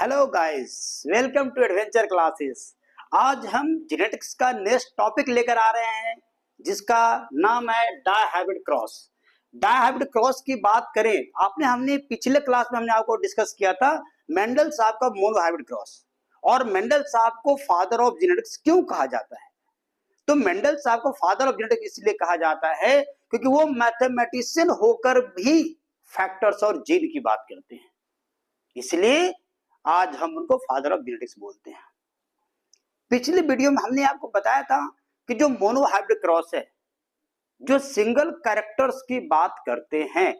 Hello guys, welcome to adventure classes. आज हम genetics का नेक्स्ट टॉपिक लेकर आ रहे हैं जिसका नाम है डायहाइब्रिड क्रॉस। डायहाइब्रिड क्रॉस की बात करें, हमने पिछले क्लास में हमने आपको डिस्कस किया था मेंडल साहब का मोनोहाइब्रिड क्रॉस। और मेंडल साहब को फादर ऑफ जेनेटिक्स क्यों कहा जाता है? तो मेंडल साहब को फादर ऑफ जेनेटिक्स इसलिए कहा जाता है क्योंकि वो मैथमेटिशियन होकर भी फैक्टर्स और जीन की बात करते हैं, इसलिए आज हम उनको फादर ऑफ जेनेटिक्स बोलते हैं। पिछले वीडियो में हमने आपको बताया था कि जो मोनोहाइब्रिड क्रॉस है, जो सिंगल कैरेक्टर्स की बात करते हैं,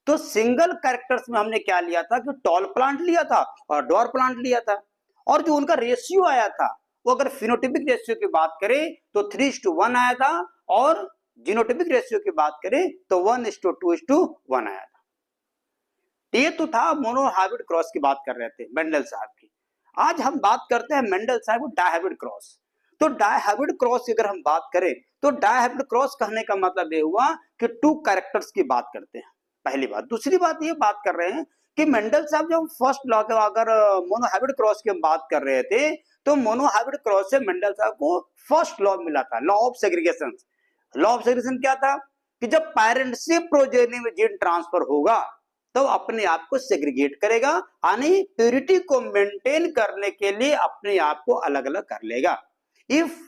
तो सिंगल कैरेक्टर्स में हमने क्या लिया था कि टॉल प्लांट लिया था और डॉर्फ प्लांट लिया था। और जो उनका रेशियो आया था, वो अगर फिनोटिपिक रेशियो की बात करें तो 3:1 आया था, और जीनोटिपिक रेशियो की बात करें तो 1:2:1 आया था। ये तो था मोनोहाइब्रिड क्रॉस की बात कर रहे थे मेंडल साहब की। आज हम बात करते हैं मेंडल साहब डायहाइब्रिड क्रॉस। तो डायहाइब्रिड क्रॉस की अगर हम बात करें तो डायहाइब्रिड क्रॉस कहने का मतलब ये हुआ कि टू कैरेक्टर्स की बात करते हैं, पहली बात। दूसरी बात ये बात कर रहे हैं कि मेंडल साहब जब फर्स्ट लॉ के अगर मोनोहाइब्रिड क्रॉस की हम बात कर रहे थे तो मोनोहाइब्रिड क्रॉस से मेंडल साहब को फर्स्ट लॉ मिला था, law of segregation. Law of segregation क्या था कि जब पेरेंट से प्रोजेनी में जीन ट्रांसफर होगा तो अपने आप को सेग्रीगेट करेगा, यानी प्योरिटी को मेंटेन करने के लिए अपने आप को अलग अलग कर लेगा। If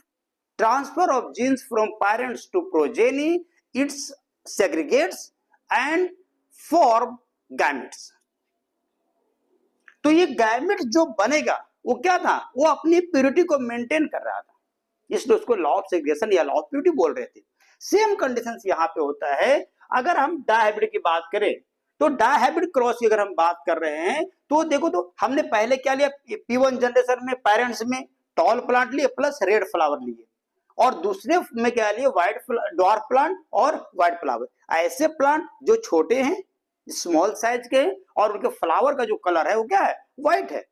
transfer of genes from parents to progeny, it's segregates and form gametes. तो ये गैमेट्स जो बनेगा वो क्या था, वो अपनी प्योरिटी को मेंटेन कर रहा था, इसलिए उसको लॉ ऑफ सेग्रीगेशन या लॉ ऑफ प्योरिटी बोल रहे थे। सेम कंडीशंस यहां पे होता है। अगर हम डायहाइब्रिड की बात करें तो डायहाइब्रिड क्रॉस की अगर हम बात कर रहे हैं तो देखो, तो हमने पहले क्या लिया, P1 जनरेशन में पेरेंट्स में टॉल प्लांट लिए प्लस रेड फ्लावर लिए, और दूसरे में क्या लिए, व्हाइट डॉर्फ प्लांट और व्हाइट फ्लावर। ऐसे प्लांट जो छोटे हैं, स्मॉल साइज के हैं, और उनके फ्लावर का जो कलर है वो क्या है, व्हाइट है।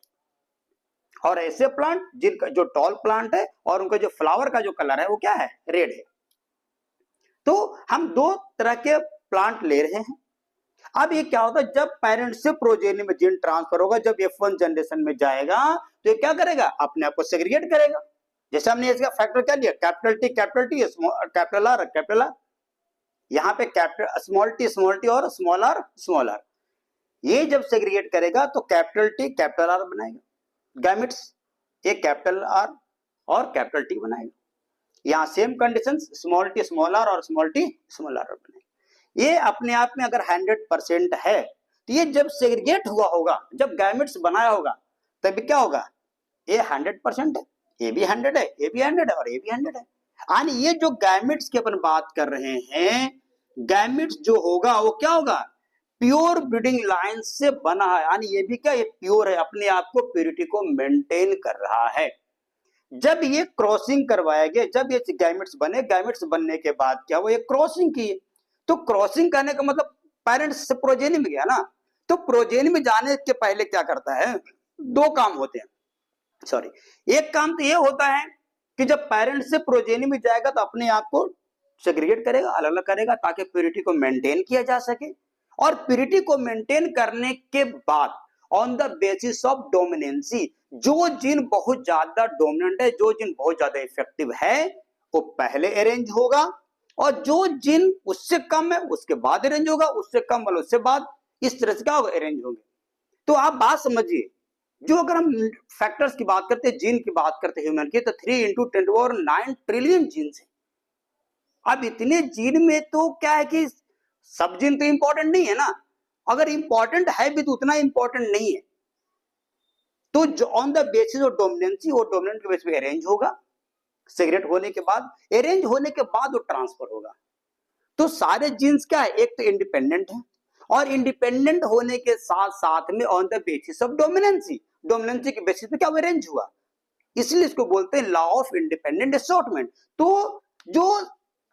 और ऐसे प्लांट जिनका जो टॉल प्लांट है और उनका जो फ्लावर का जो कलर है वो क्या है, रेड है। तो हम दो तरह के प्लांट ले रहे हैं। अब ये क्या होता है, जब पेरेंट से प्रोजेनी में जीन ट्रांसफर होगा, जब F1 जनरेशन में जाएगा तो ये क्या करेगा, अपने आप को सेग्रीगेट करेगा। जैसे हमने इसका फैक्टर क्या लिया, कैपिटल T कैपिटल R। यहाँ पे कैपिटल स्मॉल टी और स्मॉल आर। ये जब सेग्रीगेट करेगा तो कैपिटल T कैपिटल R बनाएगा, गैमेट्स एक कैपिटल R और कैपिटल T बनाएगा। यहाँ same condition, small T small R और स्मॉल टी स्मॉल आर बनाएगा। ये अपने आप में अगर 100% है तो ये जब सेग्रीगेट हुआ होगा, जब गैमेट्स बनाया होगा, तब क्या होगा, ये 100% है, ये भी 100 है, ये भी 100 है और ये भी 100 है। यानी ये जो गैमेट्स की अपन बात कर रहे हैं, गैमेट्स जो होगा वो क्या होगा, प्योर ब्रीडिंग लाइन से बना है। यानी ये भी क्या, ये प्योर है, अपने आप को प्योरिटी को मेंटेन कर रहा है। जब ये क्रॉसिंग करवाया गया, जब ये गैमेट्स बने, गैमेट्स बनने के बाद क्या, वो ये क्रॉसिंग की। तो क्रॉसिंग करने का मतलब पेरेंट्स से प्रोजेनी में गया ना, तो प्रोजेनी में जाने के पहले क्या करता है, दो काम होते हैं, सॉरी, एक काम तो ये होता है कि जब पेरेंट्स से प्रोजेनी में जाएगा तो अपने आप को सेग्रीगेट करेगा, अलग अलग करेगा, ताकि प्योरिटी को मेंटेन किया जा सके। और प्योरिटी को मेंटेन करने के बाद on the basis of dominancy, जो जीन बहुत ज्यादा डोमिनेंट है, जो जीन बहुत ज्यादा इफेक्टिव है, वो पहले अरेंज होगा, और जो जीन उससे कम है उसके बाद अरेंज होगा, उससे कम वाला उससे बाद, इस तरह से क्या होगा, अरेंज होंगे। तो आप बात समझिए, जो अगर हम फैक्टर्स की बात करते हैं, जीन की बात करते हैं ह्यूमन की, तो 3 × 10⁹ ट्रिलियन जीन्स है। अब इतने जीन में तो क्या है कि सब जीन तो इंपॉर्टेंट नहीं है ना, अगर इंपॉर्टेंट है भी तो उतना इंपॉर्टेंट नहीं है। तो जो on the basis of dominancy, वो डोमिनेंट के बेस पे अरेंज होगा, सेग्रीगेट होने के बाद, अरेंज होने के बाद वो ट्रांसफर होगा। तो सारे जीन्स क्या है, एक तो इंडिपेंडेंट है, और इंडिपेंडेंट होने के साथ साथ में on the basis of dominancy, dominancy के बेसिस पे क्या अरेंज हुआ, इसलिए इसको बोलते हैं लॉ ऑफ इंडिपेंडेंट असॉर्टमेंट। तो जो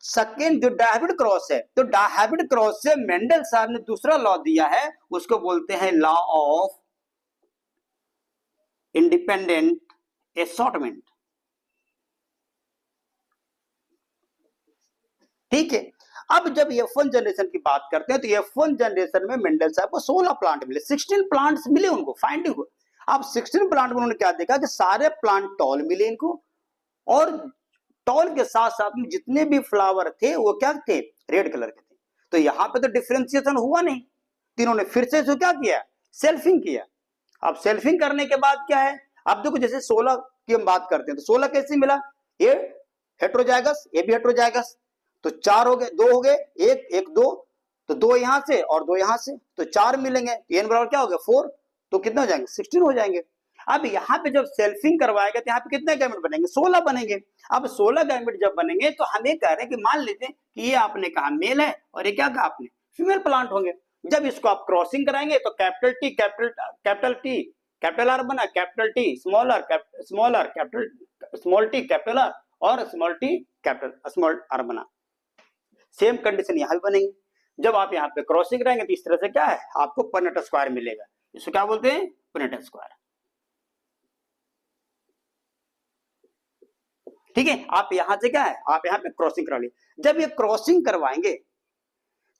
सेकेंड जो डायहाइब्रिड क्रॉस है, तो डायहाइब्रिड क्रॉस से मेंडल साहब ने दूसरा लॉ दिया है, उसको बोलते हैं लॉ ऑफ इंडिपेंडेंट असॉर्टमेंट। ठीक है। अब जब F1 जनरेशन की बात करते हैं तो F1 जनरेशन में मेंडल साहब को 16 प्लांट मिले, 16 प्लांट्स मिले उनको, फाइंडिंग हुआ। अब 16 प्लांट में उन्होंने क्या देखा कि सारे प्लांट टॉल मिले इनको, और टॉल के साथ साथ में जितने भी फ्लावर थे वो क्या थे, रेड कलर के थे। तो यहां पे तो डिफरेंशिएशन हुआ नहीं, तीनों ने फिर से क्या किया, सेल्फिंग किया। अब सेल्फिंग करने के बाद क्या है, अब देखो जैसे 16 की हम बात करते हैं तो 16 कैसे मिला, ये हेट्रोजाइगस, ये भी हेट्रोजाइगस, तो 4 हो गए, 2 हो गए, 1 1 2, तो 2 यहां से और 2 यहां से, तो 4 मिलेंगे, n बराबर क्या हो गया 4, तो कितना हो जाएंगे 16 हो जाएंगे। अब यहाँ पे जब सेल्फिंग करवाएगा तो यहाँ पे कितने गैमेट बनेंगे, 16 बनेंगे। अब 16 गैमेट जब बनेंगे तो हम ये कह रहे हैं कि मान लेते हैं कि ये आपने कहा मेल है और ये क्या कहा आपने, फीमेल प्लांट होंगे। जब इसको आप क्रॉसिंग कराएंगे तो capital T capital T capital R बना, capital T small R capital small T capital R, और small T capital small R बना। सेम कंडीशन यहाँ भी बनेंगे। जब आप यहाँ पे क्रॉसिंग कराएंगे तो इस तरह से क्या है, आपको परनेट स्क्वायर मिलेगा। इसको क्या बोलते हैं, परनेट स्क्वायर। ठीक है, आप यहां से क्या है, आप यहां पे क्रॉसिंग करा लीजिए। जब ये क्रॉसिंग करवाएंगे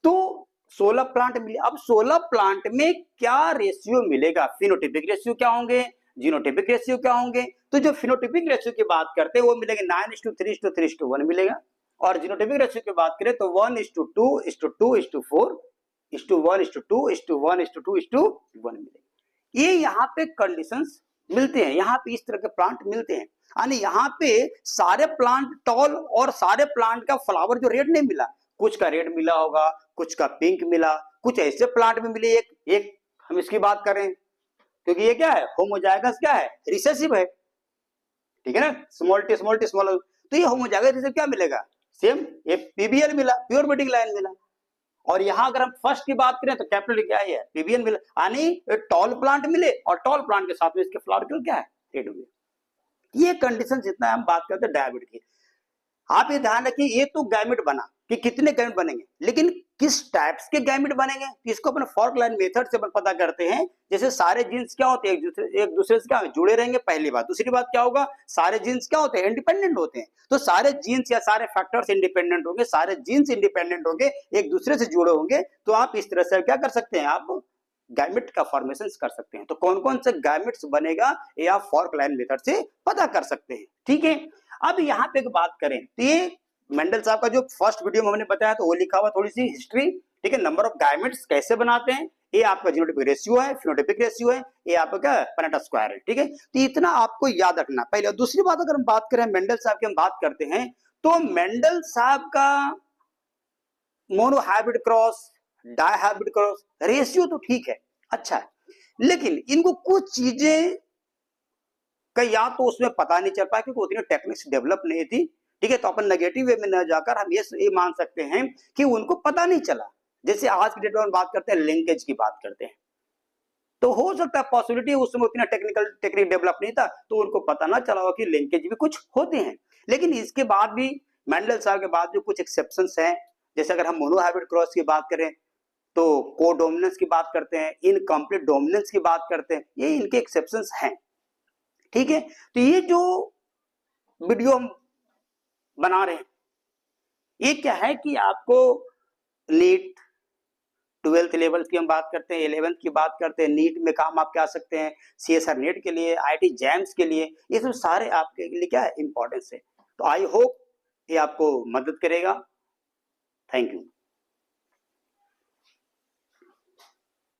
तो 16 प्लांट मिले। अब 16 प्लांट में क्या रेशियो मिलेगा, फिनोटिपिक रेशियो क्या होंगे, जीनोटिपिक रेशियो क्या होंगे। तो जो फिनोटिपिक रेशियो की बात करते हैं वो मिलेगा 9:3:3:1 मिलेगा, और जीनोटिपिक रेशियो की बात करें तो 1:2:2:4:1:2:1:2:1 मिलेगा। ये यहाँ पे कंडीशंस मिलते हैं, यहाँ पे इस तरह के प्लांट मिलते हैं। यानी यहाँ पे सारे प्लांट टॉल और सारे प्लांट का फ्लावर जो रेड नहीं मिला, कुछ का रेड मिला होगा, कुछ का पिंक मिला, कुछ ऐसे प्लांट में मिले। एक हम इसकी बात करें क्योंकि ये क्या है, होमोजाइगस क्या है, रिसेसिव है, ठीक है ना, small T small T small, तो ये होमोजाइगस रिसेसिव क्या मिलेगा, सेम ये पीबीएल मिला, प्योर ब्रीडिंग लाइन मिला। और यहां अगर हम फर्स्ट की बात करें तो कैपिटल क्या है, पीबीएन मिला, यानी टॉल प्लांट मिले और टॉल प्लांट के साथ में इसके फ्लावर क्या है, रेड हुए। ये कंडीशन जितना हम बात करते हैं डायबिट की, आप ये ध्यान रखिए, ये तो गैमेट बना कि कितने गैमेट बनेंगे, लेकिन किस टाइप्स के गैमेट बनेंगे इसको अपन फॉर्क लाइन मेथड से अपन पता करते हैं। जैसे सारे जीन्स क्या होते हैं, एक दूसरे से क्या जुड़े रहेंगे, पहली बात। दूसरी बात क्या होगा, सारे जीन्स क्या होते हैं, इंडिपेंडेंट होते हैं। तो सारे जीन्स या सारे फैक्टर्स इंडिपेंडेंट होंगे, सारे जीन्स इंडिपेंडेंट होंगे, एक दूसरे से जुड़े होंगे, तो आप इस तरह से क्या कर सकते हैं, आप गैमेट का फॉर्मेशन कर सकते हैं। तो कौन कौन से गैमेट्स बनेगा ये आप फॉर्क लाइन मेथड से पता कर सकते हैं। ठीक है, अब यहाँ पे एक बात करें तो ये मेंडल साहब का जो फर्स्ट वीडियो में हमने बताया तो वो लिखा हुआ थोड़ी सी हिस्ट्री, ठीक है, नंबर ऑफ गैमेट्स कैसे बनाते हैं, ये आपका जीनोटिपिक रेशियो है, फिनोटिपिक रेशियो है, ये आपका क्या है, पनेट स्क्वायर है। ठीक है, तो इतना आपको याद रखना पहले। दूसरी बात अगर हम बात करें मेंडल साहब की, हम बात करते हैं तो मेंडल साहब का monohybrid cross, dihybrid cross ratio तो ठीक है, अच्छा है, लेकिन इनको कुछ चीजें का या तो उसमें पता नहीं चल पाया क्योंकि उतनी टेक्निक्स डेवलप नहीं थी। ठीक है, तो अपन नेगेटिव वे में न जाकर हम ये मान सकते हैं कि उनको पता नहीं चला। जैसे आज की डेट में बात करते हैं, लिंकेज की बात करते हैं, तो हो सकता है पॉसिबिलिटी उस समय उतना टेक्निक डेवलप नहीं था तो उनको पता ना चला हो कि लिंकेज भी कुछ होते हैं। लेकिन इसके बाद भी मेंडल साहब के बाद भी कुछ एक्सेप्शंस हैं। जैसे अगर हम मोनोहाइब्रिड क्रॉस की बात करें तो कोडोमिनेंस की बात करते हैं, इनकम्प्लीट डोमिनेंस की बात करते हैं, ये इनके एक्सेप्शंस हैं। ठीक है, तो ये जो वीडियो हम बना रहे हैं ये क्या है कि आपको नीट 12th लेवल की हम बात करते हैं, 11th की बात करते हैं, नीट में काम आप क्या सकते हैं, सीएसआर नेट के लिए, आईआईटी जैम्स के लिए, ये सब सारे आपके लिए क्या है, इंपॉर्टेंस है। तो आई होप ये आपको मदद करेगा। Thank you.